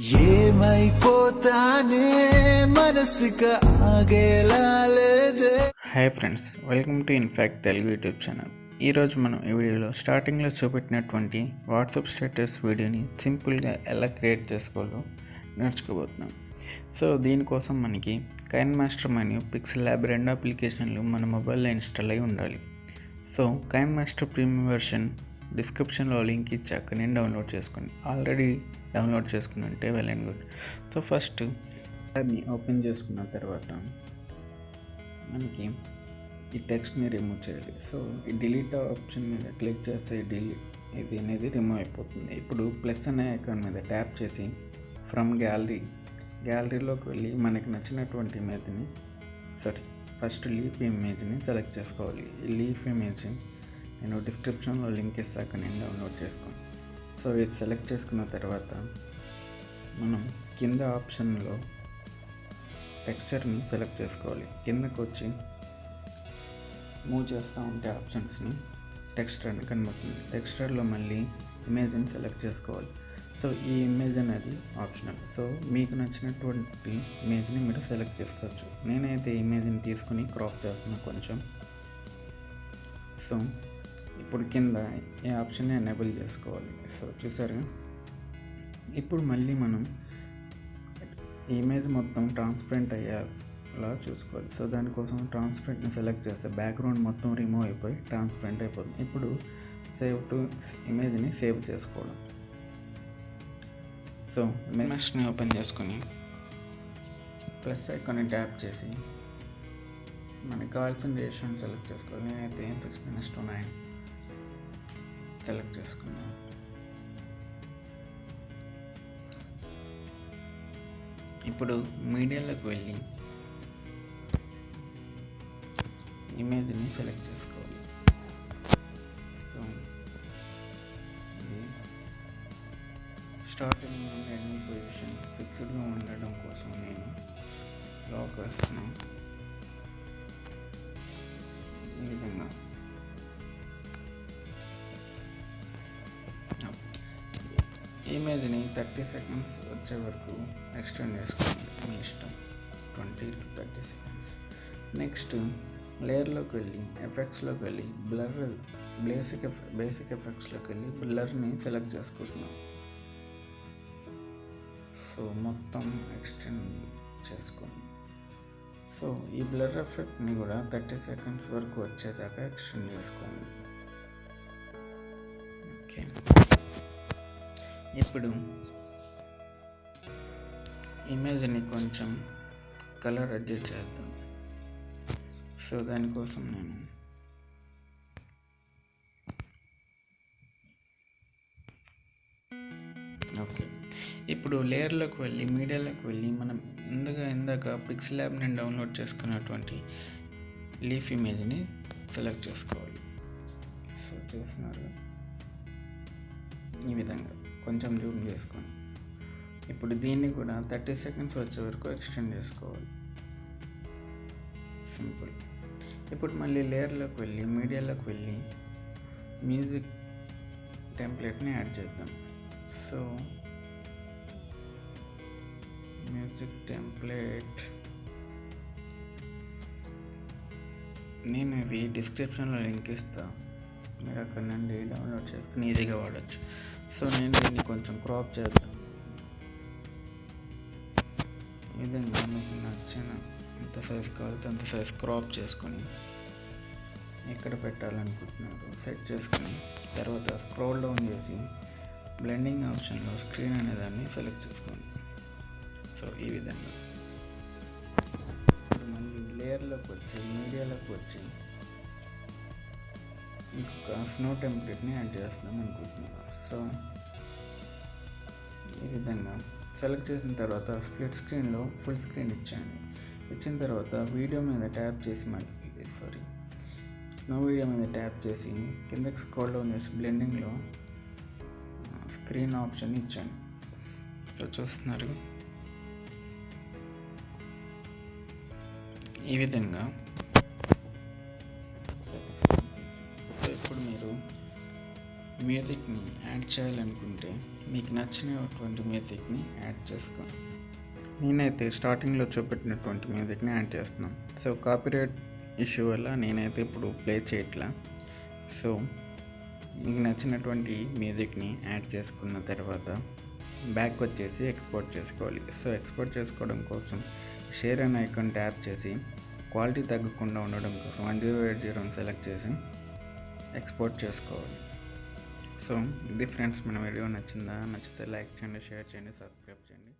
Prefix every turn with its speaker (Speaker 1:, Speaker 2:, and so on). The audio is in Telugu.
Speaker 1: ఏమైపోతానే మనసుకు ఆగేలా లేదే.
Speaker 2: Hi friends, welcome to in fact Telugu YouTube channel. ఈరోజు మనం ఈ వీడియోలో స్టార్టింగ్లో చూపెట్టినటువంటి వాట్సాప్ స్టేటస్ వీడియోని సింపుల్గా ఎలా క్రియేట్ చేసుకోవాలో నేర్చుకోబోతున్నాం. సో దీనికోసం మనకి కైన్మాస్టర్ మరియు పిక్సెల్ ల్యాబ్ రెండు అప్లికేషన్లు మన మొబైల్లో ఇన్స్టాల్ అయి ఉండాలి. సో కైన్మాస్టర్ ప్రీమియం వెర్షన్ డిస్క్రిప్షన్లో లింక్ ఇచ్చాక నేను డౌన్లోడ్ చేసుకోండి. ఆల్రెడీ డౌన్లోడ్ చేసుకుని ఉంటే well and good. So first ల్యాబ్ని ఓపెన్ చేసుకున్న తర్వాత మనకి ఈ టెక్స్ట్ని రిమూవ్ చేయాలి. సో ఈ డిలీట్ ఆప్షన్ మీద క్లిక్ చేస్తే ఇది అనేది రిమూవ్ అయిపోతుంది. ఇప్పుడు ప్లస్ అనే ఐకాన్ మీద ట్యాప్ చేసి ఫ్రమ్ గ్యాలరీలోకి వెళ్ళి మనకి నచ్చినటువంటి ఇమేజ్ని ఫస్ట్ లీఫ్ ఇమేజ్ని సెలెక్ట్ చేసుకోవాలి. ఈ లీఫ్ ఇమేజ్ నేను డిస్క్రిప్షన్లో లింక్ ఇస్తాక నేను డౌన్లోడ్ చేసుకోండి. సో ఇది సెలెక్ట్ చేసుకున్న తర్వాత మనం కింద ఆప్షన్లో టెక్స్చర్ని సెలెక్ట్ చేసుకోవాలి. కిందకు వచ్చి మూవ్ చేస్తూ ఉంటే ఆప్షన్స్ని టెక్స్చర్ అని కనబడుతుంది. టెక్స్చర్లో మళ్ళీ ఇమేజ్ని సెలెక్ట్ చేసుకోవాలి. సో ఈ ఇమేజ్ అనేది ఆప్షనల్. సో మీకు నచ్చినటువంటి ఇమేజ్ని మీరు సెలెక్ట్ చేసుకోవచ్చు. నేనైతే ఇమేజ్ని తీసుకుని క్రాప్ చేస్తున్నాను కొంచెం. సో ఇప్పుడు కింద ఈ ఆప్షన్ని ఎనేబుల్ చేసుకోవాలి. సో చూసారు, ఇప్పుడు మళ్ళీ మనం ఈ ఇమేజ్ మొత్తం ట్రాన్స్పరెంట్ అయ్యేలా చూసుకోవాలి. సో దానికోసం ట్రాన్స్పరెంట్ని సెలెక్ట్ చేస్తే బ్యాక్గ్రౌండ్ మొత్తం రిమూవ్ అయిపోయి ట్రాన్స్పరెంట్ అయిపోతుంది. ఇప్పుడు సేవ్ టు ఇమేజ్ని సేవ్ చేసుకోవడం. సో ఇమేజ్ని ఓపెన్ చేసుకొని ప్లస్ ఐకాన్ని ట్యాప్ చేసి మనకి కావాల్సిన రేషియోని సెలెక్ట్ చేసుకోవాలి. నేనైతే 16:9 సెలెక్ట్ చేసుకున్నాను. ఇప్పుడు మీడియాలోకి వెళ్ళి ఇమేజ్ని సెలెక్ట్ చేసుకోవాలి. సో ఇది స్టార్టింగ్ నుండి ఎండింగ్ పొజిషన్ ఫిక్స్డ్గా ఉండడం కోసం నేను లాక్ వేస్తున్నాను. ఈ విధంగా ఇమేజ్ని 30 సెకండ్స్ వచ్చే వరకు ఎక్స్టెండ్ చేసుకోండి, మీ ఇష్టం, 20 to 30 సెకండ్స్. నెక్స్ట్ లేయర్లోకి వెళ్ళి ఎఫెక్ట్స్లోకి వెళ్ళి బేసిక్ ఎఫెక్ట్స్లోకి వెళ్ళి బ్లర్ని సెలెక్ట్ చేసుకుంటున్నాం. సో మొత్తం ఎక్స్టెండ్ చేసుకోండి. సో ఈ బ్లర్ ఎఫెక్ట్ని కూడా 30 సెకండ్స్ వరకు వచ్చేదాకా ఎక్స్టెండ్ చేసుకోండి. ఓకే, ఇప్పుడు ఇమేజ్ని కొంచెం కలర్ అడ్జస్ట్ చేద్దాం. సో దానికోసం నేను ఓకే, ఇప్పుడు లేయర్లోకి వెళ్ళి మీడియాలోకి వెళ్ళి మనం ఇందాక పిక్సెల్ ల్యాబ్ నేను డౌన్లోడ్ చేసుకున్నటువంటి లీఫ్ ఇమేజ్ని సెలెక్ట్ చేసుకోవాలి. సో చూస్తున్నారు, ఈ విధంగా కొంచెం జూమ్ చేసుకోండి. ఇప్పుడు దీన్ని కూడా 30 సెకండ్స్ వచ్చే వరకు ఎక్స్టెండ్ చేసుకోవాలి. సింపుల్. ఇప్పుడు మళ్ళీ లేయర్లోకి వెళ్ళి మీడియాలోకి వెళ్ళి మ్యూజిక్ టెంప్లెట్ని యాడ్ చేద్దాం. సో మ్యూజిక్ టెంప్లెట్ నేను ఇవి డిస్క్రిప్షన్లో లింక్ ఇస్తాను, మీరు అక్కడ నుండి డౌన్లోడ్ చేసుకుని ఈజీగా వాడచ్చు. సో నేను దీన్ని కొంచెం క్రాప్ చేద్దాం. ఈ విధంగా మీకు నచ్చిన ఎంత సైజ్ కావాలితే అంత సైజ్ క్రాప్ చేసుకొని ఎక్కడ పెట్టాలనుకుంటున్నారు సెట్ చేసుకొని తర్వాత స్క్రోల్ డౌన్ చేసి బ్లెండింగ్ ఆప్షన్లో స్క్రీన్ అనే దాన్ని సెలెక్ట్ చేసుకోండి. సో ఈ విధంగా మళ్ళీ లేయర్లోకి వచ్చి మీడియాలోకి వచ్చి ఇంకొక స్నో టెంప్లెట్ని యాడ్ చేస్తాం అనుకుంటున్నాను. సో ఈ విధంగా సెలెక్ట్ చేసిన తర్వాత స్ప్లిట్ స్క్రీన్లో ఫుల్ స్క్రీన్ ఇచ్చిన తర్వాత వీడియో మీద ట్యాప్ చేసి స్నో వీడియో మీద ట్యాప్ చేసి కిందకి స్క్రోల్ డౌన్ చేసి బ్లెండింగ్లో స్క్రీన్ ఆప్షన్ ఇచ్చాను. సో చూస్తున్నారు, ఈ విధంగా. ఇప్పుడు మీరు మ్యూజిక్ని యాడ్ చేయాలనుకుంటే మీకు నచ్చినటువంటి మ్యూజిక్ని యాడ్ చేసుకోండి. నేనైతే స్టార్టింగ్లో చూపెట్టినటువంటి మ్యూజిక్ని యాడ్ చేస్తున్నాను. సో కాపీరైట్ ఇష్యూ వల్ల నేనైతే ఇప్పుడు ప్లే చేయట్లా. సో మీకు నచ్చినటువంటి మ్యూజిక్ని యాడ్ చేసుకున్న తర్వాత బ్యాక్ వచ్చేసి ఎక్స్పోర్ట్ చేసుకోవాలి. సో ఎక్స్పోర్ట్ చేసుకోవడం కోసం షేర్ అనే ఐకాన్ ట్యాప్ చేసి క్వాలిటీ తగ్గకుండా ఉండడం కోసం 1080 సెలెక్ట్ చేసి ఎక్స్పోర్ట్ చేసుకోవాలి. సో ఇది ఫ్రెండ్స్, మన వీడియో నచ్చితే లైక్ చేయండి, షేర్ చేయండి, సబ్స్క్రైబ్ చేయండి.